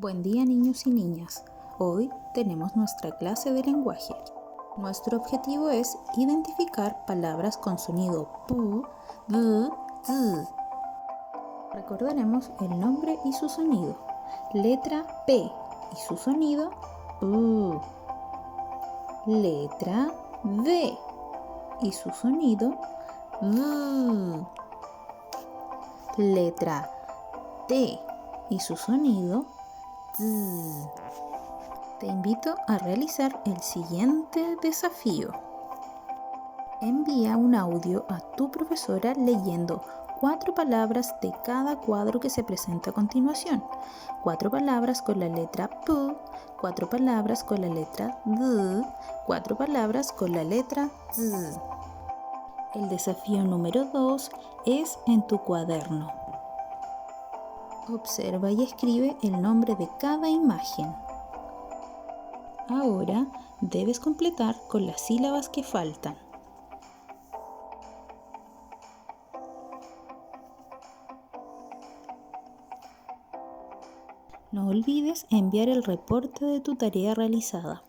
Buen día, niños y niñas. Hoy tenemos nuestra clase de lenguaje. Nuestro objetivo es identificar palabras con sonido p, b, z. Recordaremos el nombre y su sonido. Letra P y su sonido p. Letra D y su sonido v. Letra T y su sonido z. Te invito a realizar el siguiente desafío. Envía un audio a tu profesora leyendo 4 palabras de cada cuadro que se presenta a continuación. 4 palabras con la letra P, 4 palabras con la letra D, 4 palabras con la letra Z. El desafío número 2 es en tu cuaderno. Observa y escribe el nombre de cada imagen. Ahora debes completar con las sílabas que faltan. No olvides enviar el reporte de tu tarea realizada.